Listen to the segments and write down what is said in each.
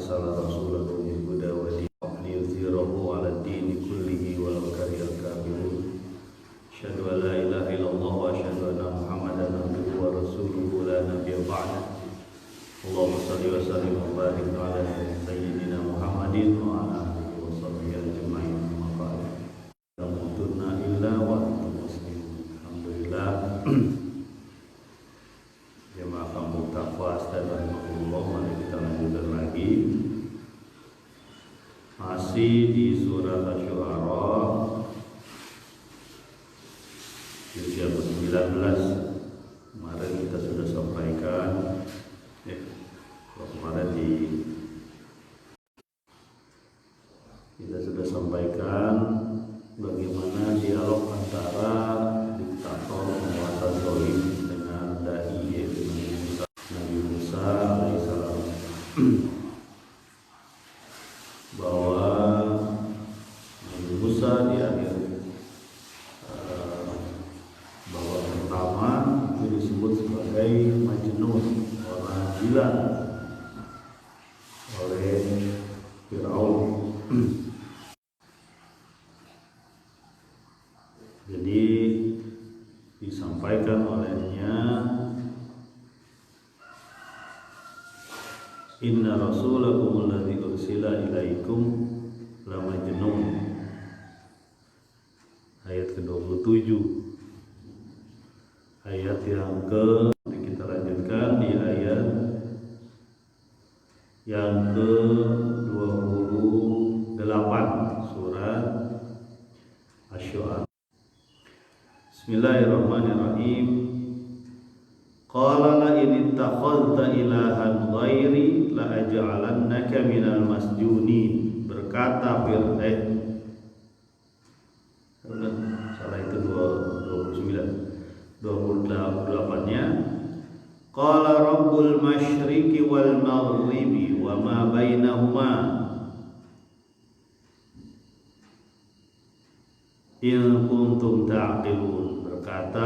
أرسل رسوله بالهدى ودين الحق ليظهره على الدين كله ولو كره الكافرون أشهد أن لا إله إلا الله وأشهد أن محمدا عبده ورسوله لا نبي بعده اللهم صل وسلم وبارك على سيدنا محمد وعلى آله وصحبه أجمعين أما بعد لا تموتن إلا وأنتم مسلمون. Alhamdulillah jemaah kampung Taqwa astagfirullah, mari kita lanjutkan lagi masih di surat Asy-Syu'ara juz yang ke-19. Kemarin kita sudah sampaikan kita sudah sampaikan bagaimana dialog antara diktator penguasa zalim dengan dai yaitu Nabi Musa alaihissalam, bahwa Nabi Musa di akhir bahwa pertama itu disebut sebagai majnun, orang gila oleh Firaun. Jadi disampaikan olehnya, inna rasulakum alladzi ursila ilaikum la majnun, ayat ke-27. Ayat yang kita lanjutkan di ayat yang ke-28 surat Asy-Syu'ara. Bismillahirrahmanirrahim. Qala la in ittakhadhta ilahan ghairi la aj'alannaka minal masjunin. Berkata salah itu 28-nya. Qala rabbul masyriqi wal maghribi wa ma bainahuma in kuntum ta'qilun. Berkata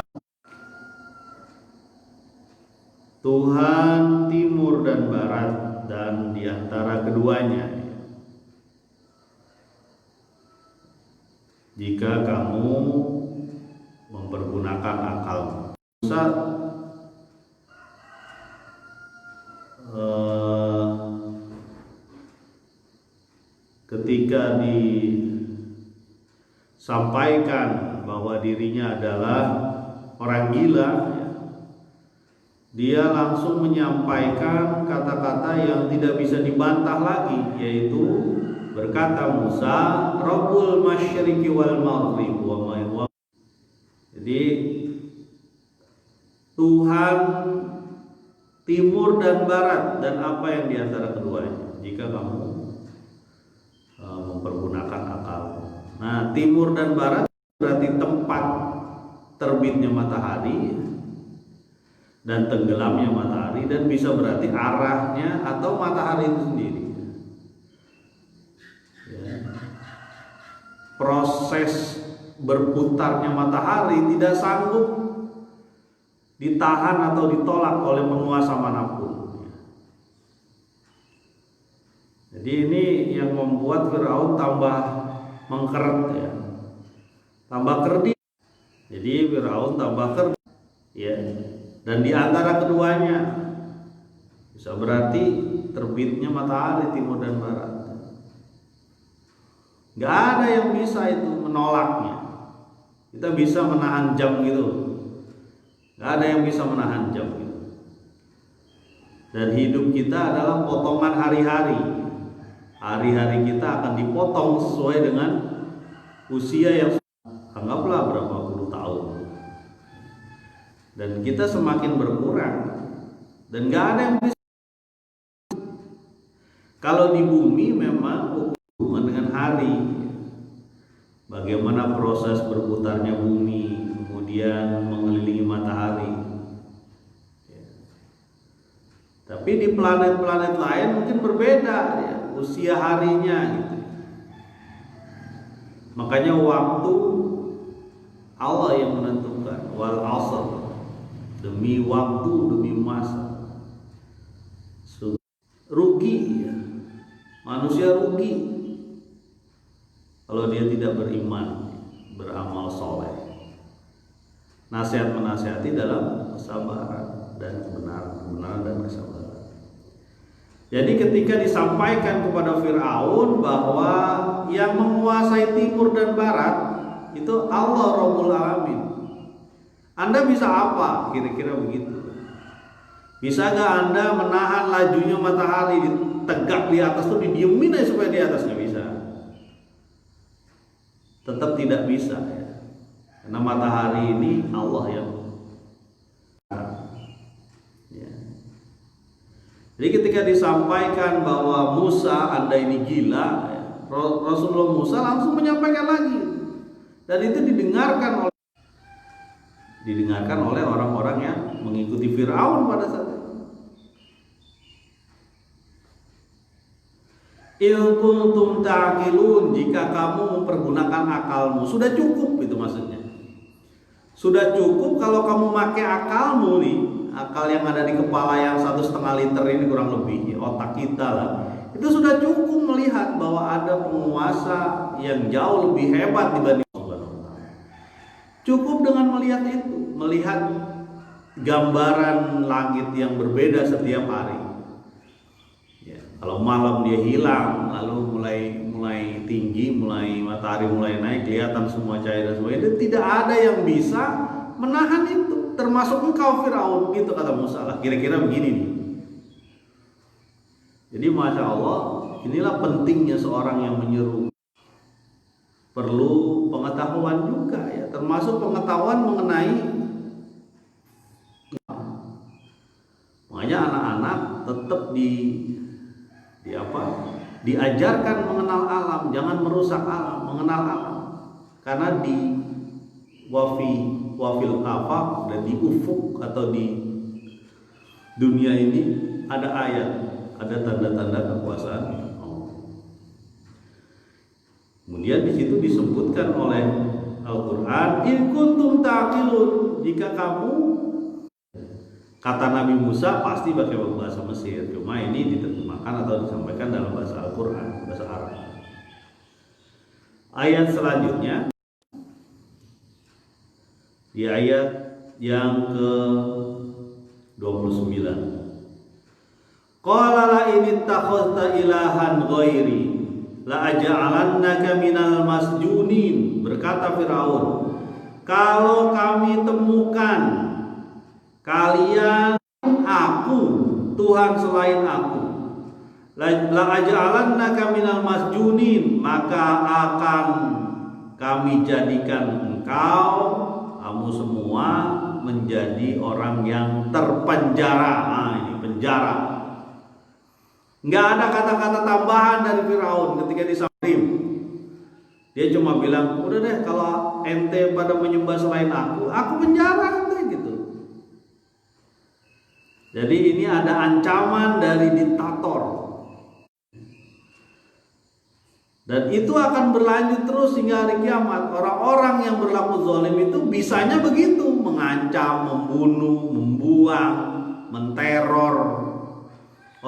Tuhan timur dan barat dan di antara keduanya, jika kamu mempergunakan akal. Musa ketika disampaikan bahwa dirinya adalah orang gila, dia langsung menyampaikan kata-kata yang tidak bisa dibantah lagi, yaitu berkata Musa, Rabbul masyriqi wal maghrib wa ma. Jadi Tuhan timur dan barat dan apa yang di antara keduanya, jika kamu mempergunakan akal. Nah, timur dan barat berarti tempat terbitnya matahari dan tenggelamnya matahari, dan bisa berarti arahnya atau matahari itu sendiri. Ya. Proses berputarnya matahari tidak sanggup ditahan atau ditolak oleh penguasa manapun. Jadi ini yang membuat Firaun tambah mengkeret, ya, tambah kerdil. Jadi Firaun tambah kerdil, ya. Dan di antara keduanya bisa berarti terbitnya matahari timur dan barat. Gak ada yang bisa itu menolaknya. Kita bisa menahan jam gitu, gak ada yang bisa menahan jam gitu. Dan hidup kita adalah potongan hari-hari. Hari-hari kita akan dipotong sesuai dengan usia yang anggaplah berapa puluh tahun. Dan kita semakin berkurang, dan gak ada yang bisa. Kalau di bumi memang hubungan dengan hari, bagaimana proses berputarnya bumi, kemudian mengelilingi matahari. Tapi di planet-planet lain mungkin berbeda, ya, usia harinya gitu. Makanya waktu Allah yang menentukan, wal asr, demi waktu, demi masa. Rugi, ya. Manusia rugi kalau dia tidak beriman, beramal soleh. Nasihat menasihati dalam kesabaran dan kebenaran dan kesabaran. Jadi ketika disampaikan kepada Fir'aun bahwa yang menguasai timur dan barat itu Allah Rabbul Alamin, Anda bisa apa? Kira-kira begitu. Bisa gak Anda menahan lajunya matahari tegak di atas itu didiemin aja supaya di atas? Nggak bisa. Tetap tidak bisa ya. Karena matahari ini Allah yang ya. Jadi ketika disampaikan bahwa Musa, Anda ini gila ya, Rasulullah Musa langsung menyampaikan lagi. Dan itu didengarkan oleh orang-orang yang mengikuti Fir'aun pada saat itu. In kuntum ta'qilun, jika kamu mempergunakan akalmu, sudah cukup itu maksudnya. Sudah cukup kalau kamu pakai akalmu nih, akal yang ada di kepala yang 1,5 liter ini kurang lebih, otak kita lah. Itu sudah cukup melihat bahwa ada penguasa yang jauh lebih hebat dibanding Allah. Cukup dengan melihat itu, melihat gambaran langit yang berbeda setiap hari. Ya, kalau malam dia hilang, lalu mulai tinggi, matahari mulai naik, kelihatan semua cahaya dan semua itu, tidak ada yang bisa menahan itu, termasuk engkau Fir'aun, gitu kata Musa lah. Kira-kira begini nih. Jadi masya Allah, inilah pentingnya seorang yang menyeru. Perlu pengetahuan juga ya, termasuk pengetahuan mengenai. Makanya anak-anak tetap diajarkan mengenal alam, jangan merusak alam, mengenal alam. Karena di wafil afaq dan di ufuk atau di dunia ini ada ayat, ada tanda-tanda kekuasaan Allah. Kemudian di situ disebutkan oleh Al-Qur'an, in kuntum ta'qilun, jika kamu, kata Nabi Musa pasti pakai bahasa Mesir, cuma ini diterjemahkan atau disampaikan dalam bahasa Al-Qur'an, bahasa Arab. Ayat selanjutnya di ayat yang ke-29. Qala la in ittakhadhta ilahan ghairi la aj'alannaka minal masjunin. Berkata Firaun, kalau kami temukan kalian aku Tuhan selain aku, la aj'alannaka minal masjunin, maka akan kami jadikan kamu semua menjadi orang yang terpenjara. Nah, ini penjara. Nggak ada kata-kata tambahan dari Firaun ketika disampaikan. Dia cuma bilang, udah deh kalau ente pada menyembah selain aku penjara ente gitu. Jadi ini ada ancaman dari diktator. Dan itu akan berlanjut terus hingga hari kiamat. Orang-orang yang berlaku zalim itu bisanya begitu, mengancam, membunuh, membuang, menteror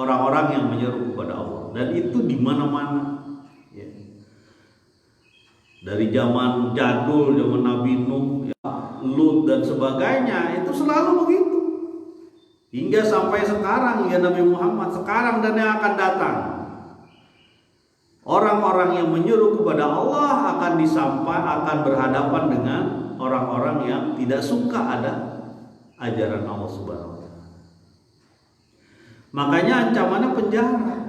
orang-orang yang menyeru kepada Allah. Dan itu di mana-mana. Ya. Dari zaman jadul, zaman Nabi Nuh, ya, Lut dan sebagainya, itu selalu begitu. Hingga sampai sekarang, hingga Nabi Muhammad sekarang dan yang akan datang. Orang-orang yang menyeru kepada Allah akan berhadapan dengan orang-orang yang tidak suka ada ajaran Allah Subhanahu wa taala. Makanya ancamannya penjara.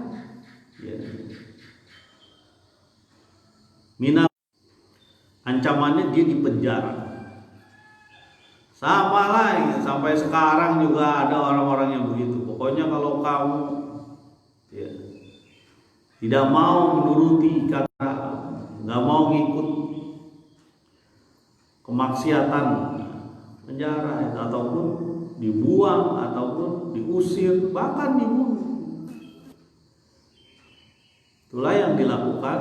Ya. Ancamannya dia di penjara. Sama lah, sampai sekarang juga ada orang-orang yang begitu. Pokoknya kalau kamu ya, tidak mau menuruti kata, nggak mau ngikut kemaksiatan, penjara ataupun dibuang ataupun diusir, bahkan dibunuh. Itulah yang dilakukan,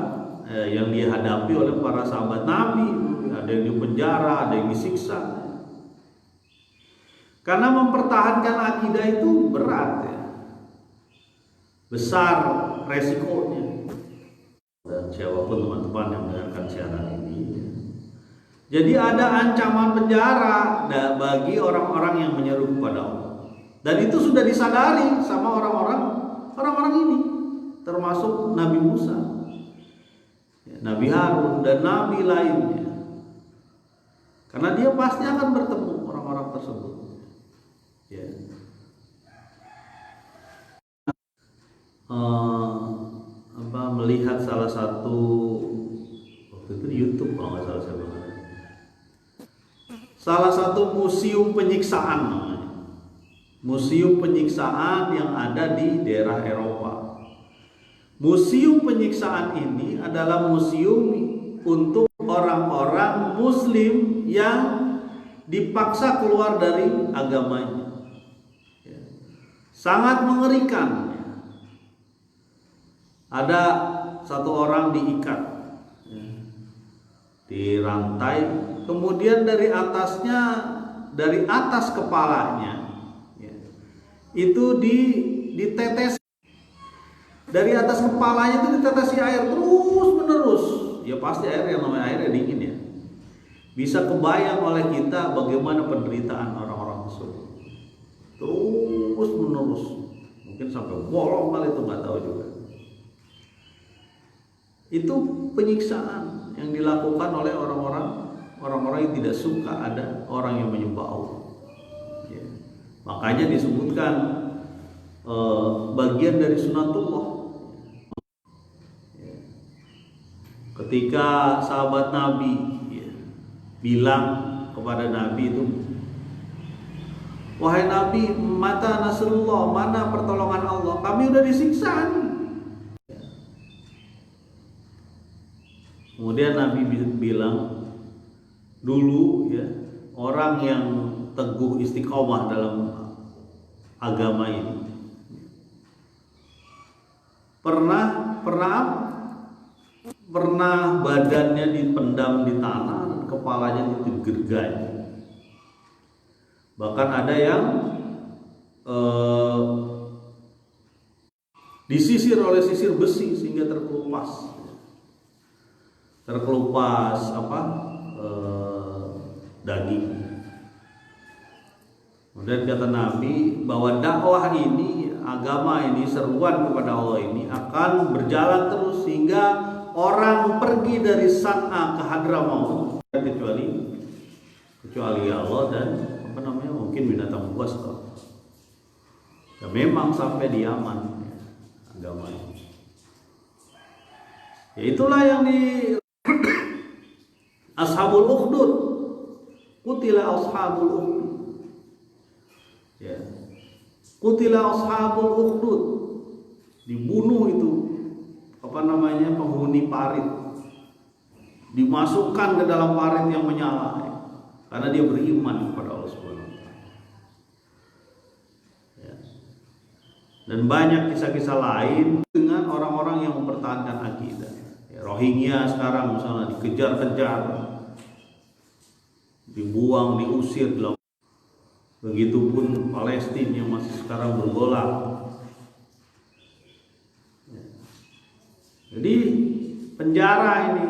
yang dihadapi oleh para sahabat Nabi. Ada yang dipenjara, ada yang disiksa. Karena mempertahankan akidah itu berat ya. Besar resikonya. dan siapapun teman-teman yang mendengarkan siaran ini. Jadi ada ancaman penjara bagi orang-orang yang menyeru kepada Allah. Dan itu sudah disadari sama orang-orang ini, termasuk Nabi Musa, Nabi Harun dan nabi lainnya. Karena dia pasti akan bertemu orang-orang tersebut. Ya. Melihat salah satu waktu itu di YouTube kalau nggak salah saya bilang, salah satu museum penyiksaan namanya, museum penyiksaan yang ada di daerah Eropa. Museum penyiksaan ini adalah museum untuk orang-orang Muslim yang dipaksa keluar dari agamanya. Sangat mengerikan. Ada satu orang diikat, dirantai, kemudian dari atas kepalanya, itu ditetes. Dari atas kepalanya itu ditetesi air terus menerus. Ya pasti air, yang namanya airnya dingin ya. Bisa kebayang oleh kita bagaimana penderitaan orang-orang tersebut. Terus menerus. Mungkin sampai bolong kali itu, nggak tahu juga. Itu penyiksaan yang dilakukan oleh orang-orang yang tidak suka ada orang yang menyembah Allah. Ya. Makanya disebutkan bagian dari sunatullah. Ketika sahabat Nabi bilang kepada Nabi itu, wahai Nabi, mata nasrullah, mana pertolongan Allah? Kami udah disiksa nih. Kemudian Nabi bilang, dulu ya, orang yang teguh istiqomah dalam agama ini pernah badannya dipendam di tanah dan kepalanya digergaji. Bahkan ada yang disisir oleh sisir besi sehingga terkelupas daging. Kemudian kata Nabi bahwa dakwah ini, agama ini, seruan kepada Allah ini akan berjalan terus sehingga orang pergi dari San'a ke Hadramaut kecuali Allah dan mungkin binatang buas kok. Ya, memang sampai di Yaman agama ini. Ya itulah yang di Ashabul Ukhdud, qutila ashabul ukhdud. Ya. Qutila ashabul ukhdud. Dibunuh itu penghuni parit. Dimasukkan ke dalam parit yang menyala karena dia beriman kepada Allah Subhanahu wa taala. Ya. Dan banyak kisah-kisah lain dengan orang-orang yang mempertahankan akidah. Rohingya sekarang misalnya dikejar-kejar, dibuang, diusir. Begitupun Palestina yang masih sekarang bergolak. Jadi penjara ini,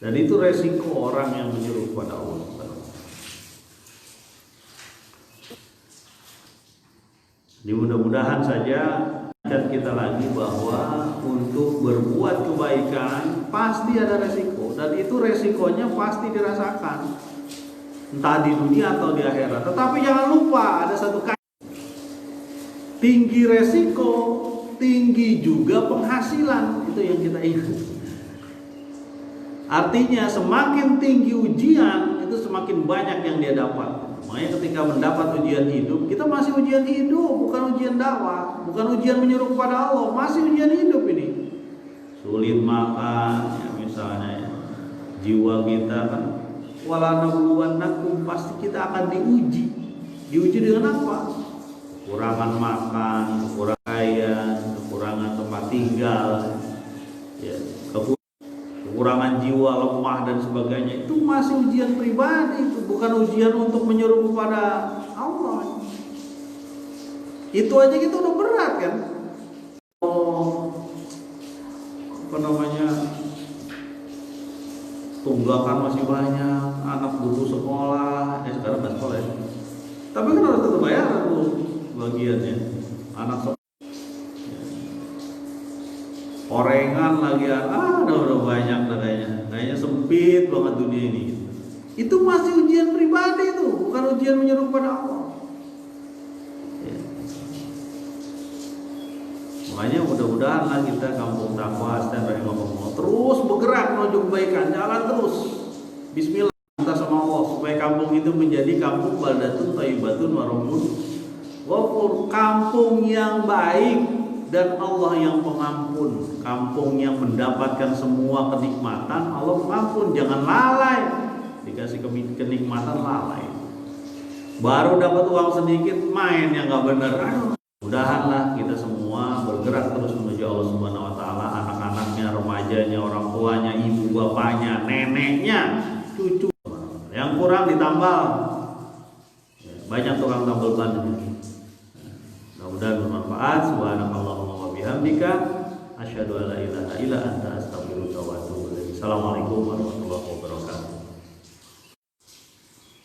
dan itu resiko orang yang menyeru kepada Allah. Jadi mudah-mudahan saja kita lagi bahwa untuk berbuat kebaikan pasti ada resiko, dan itu resikonya pasti dirasakan entah di dunia atau di akhirat. Tetapi jangan lupa ada satu kaidah, tinggi resiko, tinggi juga penghasilan. Itu yang kita ingat. Artinya semakin tinggi ujian itu semakin banyak yang dia dapat. Makanya ketika mendapat ujian hidup, kita masih ujian hidup, bukan ujian dakwah, bukan ujian menyeru kepada Allah, masih ujian hidup ini. Sulit makan, ya misalnya ya. Jiwa kita kan, wala nabluwannakum, pasti kita akan diuji. Diuji dengan apa? Kekurangan makan, kekurangan pakaian, kekurangan tempat tinggal, ya, kekurangan jiwa, lemah dan sebagainya. Itu masih ujian pribadi, itu bukan ujian untuk menyeru kepada Allah. Itu aja kita udah berat kan. tunggakan masih banyak, anak butuh sekolah, sekarang nggak sekolah ya. Tapi kan harus tetap bayar tuh bagiannya, anak sekolah. Orengan lagi, udah banyak kayaknya sempit banget dunia ini. Itu masih ujian pribadi tuh, bukan ujian menyeru kepada Allah. Makanya mudah-mudahan lah kita kampung takwa terus bergerak menuju kebaikan, jalan terus. Bismillah, minta sama Allah supaya kampung itu menjadi kampung baldatun thayyibatun wa rabbun ghafur, kampung yang baik dan Allah yang pengampun, kampung yang mendapatkan semua kenikmatan Allah pengampun. Jangan lalai, dikasih kenikmatan lalai, baru dapat uang sedikit main yang nggak benar. Mudahanlah kita semua bergerak terus menuju Allah Subhanahu wa taala, anak-anaknya, remajanya, orang tuanya, ibu bapaknya, neneknya, cucu. Yang kurang ditambal. Banyak tukang tambal ban. Mudah-mudahan bermanfaat. Subhanakallahumma wa bihamdika asyhadu an la ilaha illa anta astaghfiruka wa atubu ilaik. Assalamualaikum warahmatullahi wabarakatuh.